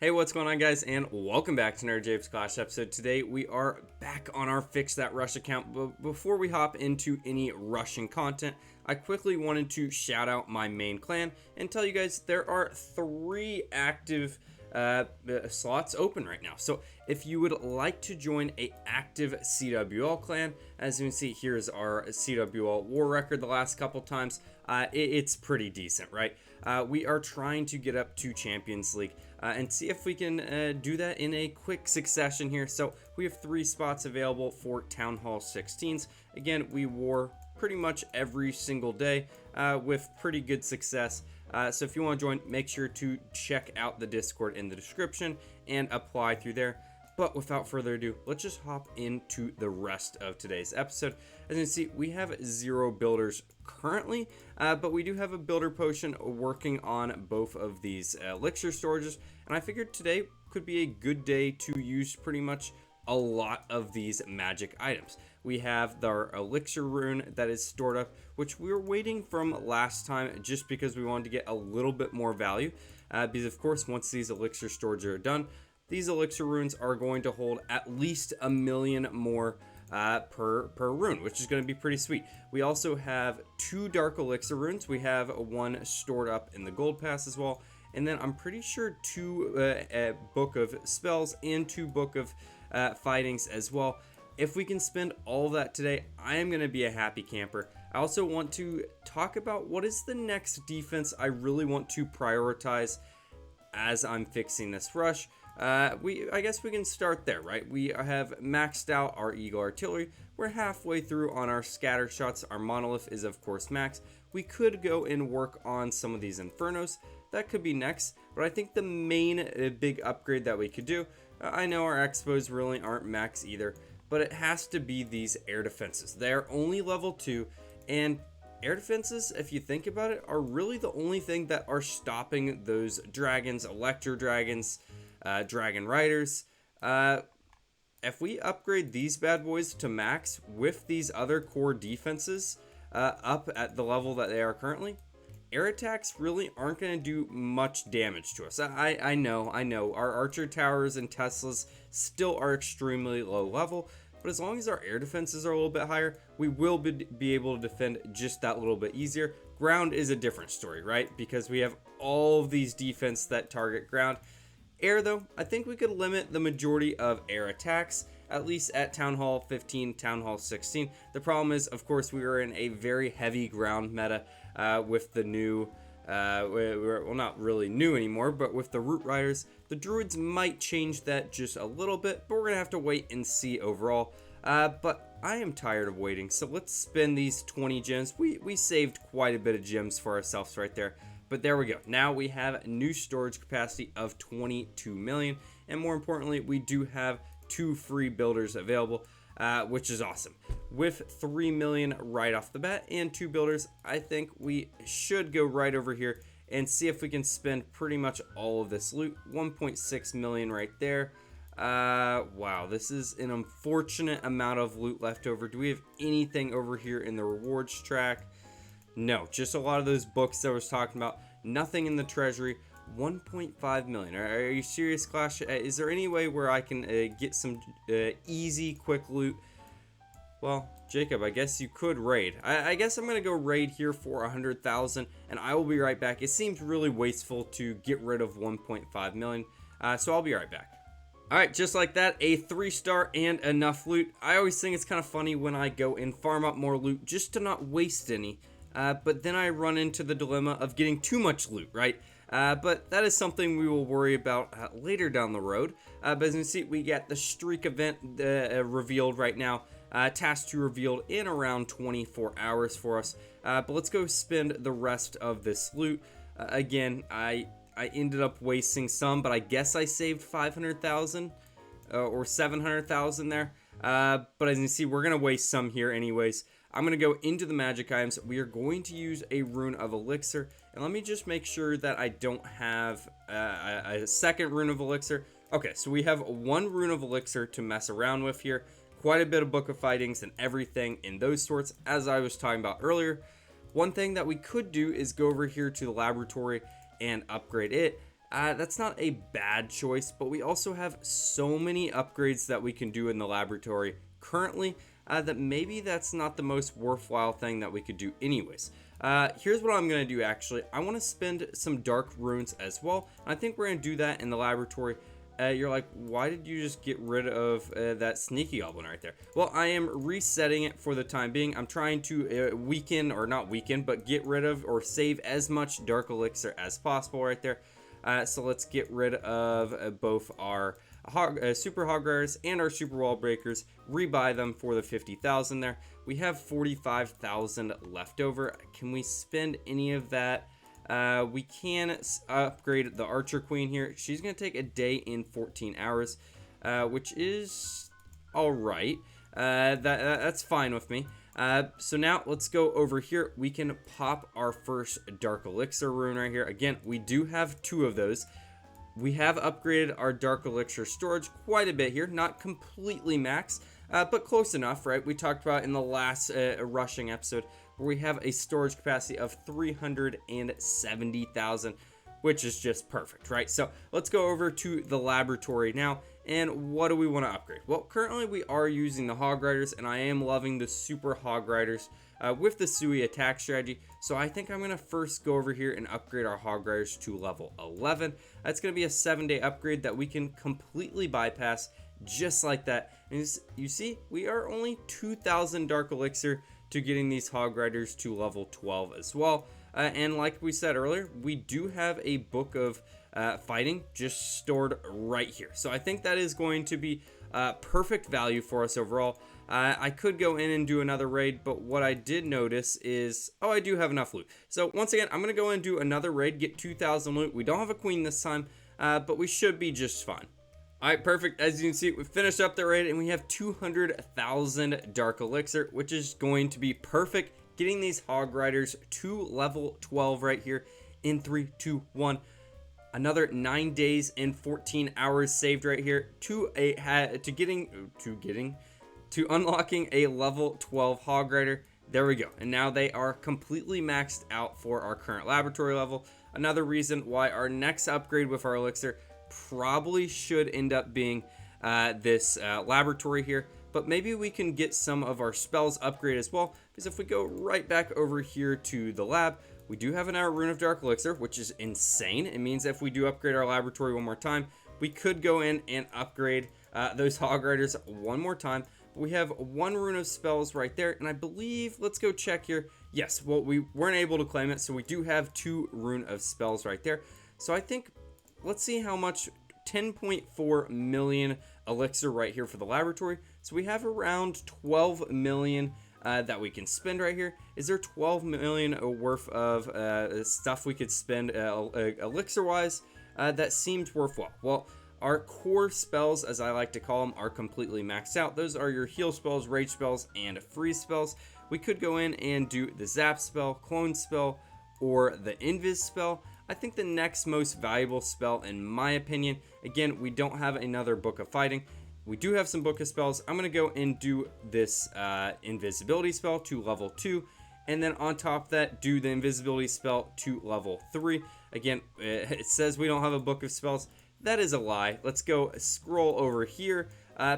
Hey, what's going on, guys, and welcome back to another James Clash episode. Today we are back on our Fix That Rush account, but before we hop into any Russian content, I quickly wanted to shout out my main clan and tell you guys there are 3 active slots open right now. So if you would like to join a active CWL clan, as you can see, here's our CWL war record the last couple times. It's pretty decent, right? We are trying to get up to Champions League and see if we can do that in a quick succession here. So we have 3 spots available for Town Hall 16s. Again, we war pretty much every single day with pretty good success. So if you want to join, make sure to check out the Discord in the description and apply through there. But without further ado, let's just hop into the rest of today's episode. As you can see, we have 0 builders currently, but we do have a builder potion working on both of these elixir storages. And I figured today could be a good day to use pretty much a lot of these magic items. We have our elixir rune that is stored up, which we were waiting from last time just because we wanted to get a little bit more value. Because of course, once these elixir storages are done, these elixir runes are going to hold at least 1 million more per rune, which is going to be pretty sweet. We also have 2 dark elixir runes. We have 1 stored up in the gold pass as well. And then I'm pretty sure 2 book of spells and 2 book of fightings as well. If we can spend all of that today, I am going to be a happy camper. I also want to talk about what is the next defense I really want to prioritize as I'm fixing this rush. I guess we can start there, right? We have maxed out our Eagle Artillery. We're halfway through on our scatter shots. Our Monolith is of course max. We could go and work on some of these Infernos. That could be next, but I think the main big upgrade that we could do, I know our Expos really aren't max either, but it has to be these air defenses. They're only level 2, and air defenses, if you think about it, are really the only thing that are stopping those dragons, Electro Dragons, Dragon Riders. If we upgrade these bad boys to max with these other core defenses up at the level that they are currently, air attacks really aren't going to do much damage to us. I know our archer towers and Teslas still are extremely low level, but as long as our air defenses are a little bit higher, we will be able to defend just that little bit easier. Ground is a different story, right? Because we have all of these defense that target ground. Air, though, I think we could limit the majority of air attacks, at least at Town Hall 15, Town Hall 16. The problem is, of course, we are in a very heavy ground meta with the new, well, not really new anymore, but with the Root Riders. The Druids might change that just a little bit, but we're going to have to wait and see overall. But I am tired of waiting, so let's spend these 20 gems. We saved quite a bit of gems for ourselves right there. But there we go. Now we have new storage capacity of 22 million. And more importantly, we do have 2 free builders available, which is awesome. With 3 million right off the bat and 2 builders, I think we should go right over here and see if we can spend pretty much all of this loot. 1.6 million right there. Wow, this is an unfortunate amount of loot left over. Do we have anything over here in the rewards track? No, just a lot of those books that I was talking about. Nothing in the treasury. 1.5 million. Are you serious, Clash? Is there any way where I can get some easy, quick loot? Well, Jacob, I guess you could raid. I guess I'm going to go raid here for 100,000, and I will be right back. It seems really wasteful to get rid of 1.5 million, so I'll be right back. Alright, just like that, a 3-star and enough loot. I always think it's kind of funny when I go and farm up more loot just to not waste any. But then I run into the dilemma of getting too much loot, right? But that is something we will worry about later down the road. But as you can see, we got the streak event revealed right now. Task 2 revealed in around 24 hours for us. But let's go spend the rest of this loot. Again, I ended up wasting some, but I guess I saved 500,000 or 700,000 there. But as you can see, we're going to waste some here anyways. I'm going to go into the magic items. We are going to use a rune of elixir. And let me just make sure that I don't have a second rune of elixir. Okay, so we have 1 rune of elixir to mess around with here. Quite a bit of book of fightings and everything in those sorts, as I was talking about earlier. One thing that we could do is go over here to the laboratory and upgrade it. That's not a bad choice, but we also have so many upgrades that we can do in the laboratory currently that maybe that's not the most worthwhile thing that we could do anyways. Here's what I'm going to do actually. I want to spend some dark runes as well. I think we're going to do that in the laboratory. You're like, why did you just get rid of that sneaky goblin right there? Well, I am resetting it for the time being. I'm trying to weaken, or not weaken, but get rid of or save as much dark elixir as possible right there. So let's get rid of both our super hog riders and our super wall breakers, rebuy them for the 50,000 there. We have 45,000 left over. Can we spend any of that? We can upgrade the archer queen here. She's going to take a day in 14 hours, which is all right. That's fine with me. So now let's go over here. We can pop our first dark elixir rune right here. Again, we do have 2 of those. We have upgraded our dark elixir storage quite a bit here, not completely max, but close enough, right? We talked about in the last rushing episode where we have a storage capacity of 370,000, which is just perfect, right? So let's go over to the laboratory now. And what do we want to upgrade? Well, currently we are using the hog riders, and I am loving the super hog riders with the Sui attack strategy. So I think I'm going to first go over here and upgrade our hog riders to level 11. That's going to be a 7-day upgrade that we can completely bypass just like that. And you see, we are only 2,000 dark elixir to getting these hog riders to level 12 as well. And like we said earlier, we do have a book of fighting just stored right here. So I think that is going to be perfect value for us overall. I could go in and do another raid, but what I did notice is, oh, I do have enough loot. So once again, I'm going to go and do another raid, get 2,000 loot. We don't have a queen this time, but we should be just fine. All right, perfect. As you can see, we finished up the raid and we have 200,000 dark elixir, which is going to be perfect. Getting these hog riders to level 12 right here in 3, 2, 1. Another 9 days and 14 hours saved right here to unlocking a level 12 hog rider. There we go. And now they are completely maxed out for our current laboratory level. Another reason why our next upgrade with our elixir probably should end up being this laboratory here. But maybe we can get some of our spells upgraded as well, because if we go right back over here to the lab, we do have an hour rune of dark elixir, which is insane. It means if we do upgrade our laboratory one more time, we could go in and upgrade those hog riders one more time. But we have 1 rune of spells right there, and I believe, let's go check here. Yes, well, we weren't able to claim it, so we do have 2 rune of spells right there. So I think, let's see how much. 10.4 million elixir right here for the laboratory. So we have around 12 million that we can spend right here. Is there 12 million worth of stuff we could spend elixir wise? That seems worthwhile. Well, our core spells, as I like to call them, are completely maxed out. Those are your heal spells, rage spells, and freeze spells. We could go in and do the zap spell, clone spell, or the invis spell. I think the next most valuable spell, in my opinion, again, we don't have another book of fighting. We do have some book of spells. I'm going to go and do this invisibility spell to level 2. And then on top of that, do the invisibility spell to level 3. Again, it says we don't have a book of spells. That is a lie. Let's go scroll over here.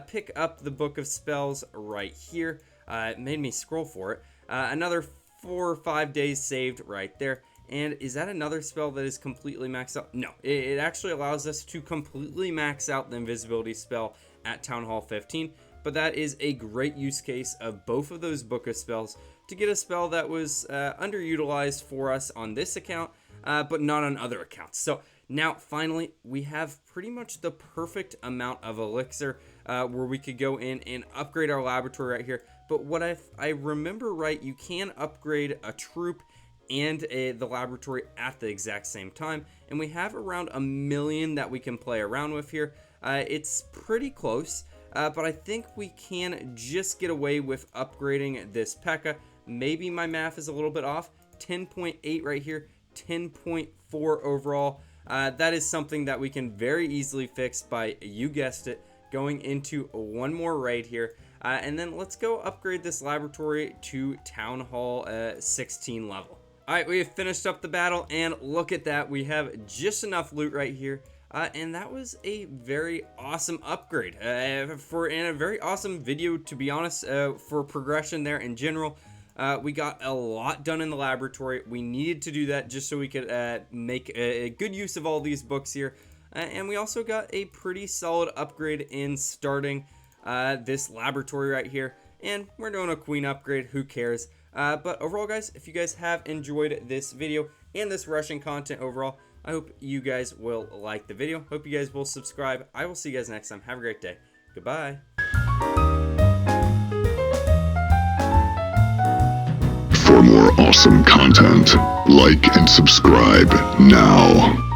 Pick up the book of spells right here. It made me scroll for it. Another 4 or 5 days saved right there. And is that another spell that is completely maxed out? No, it actually allows us to completely max out the invisibility spell at Town Hall 15. But that is a great use case of both of those book of spells to get a spell that was underutilized for us on this account, but not on other accounts. So now finally we have pretty much the perfect amount of elixir where we could go in and upgrade our laboratory right here. But what I remember right, you can upgrade a troop and the laboratory at the exact same time, and we have around 1 million that we can play around with here. It's pretty close, but I think we can just get away with upgrading this P.E.K.K.A. Maybe my math is a little bit off. 10.8 right here, 10.4 overall. That is something that we can very easily fix by, you guessed it, going into one more raid here. And then let's go upgrade this laboratory to Town Hall 16 level. Alright, we have finished up the battle, and look at that. We have just enough loot right here. And that was a very awesome upgrade and a very awesome video, to be honest, for progression there in general. We got a lot done in the laboratory. We needed to do that just so we could make a good use of all these books here. And we also got a pretty solid upgrade in starting this laboratory right here. And we're doing a queen upgrade, who cares? But overall, guys, if you guys have enjoyed this video and this Russian content overall, I hope you guys will like the video. Hope you guys will subscribe. I will see you guys next time. Have a great day. Goodbye. For more awesome content, like and subscribe now.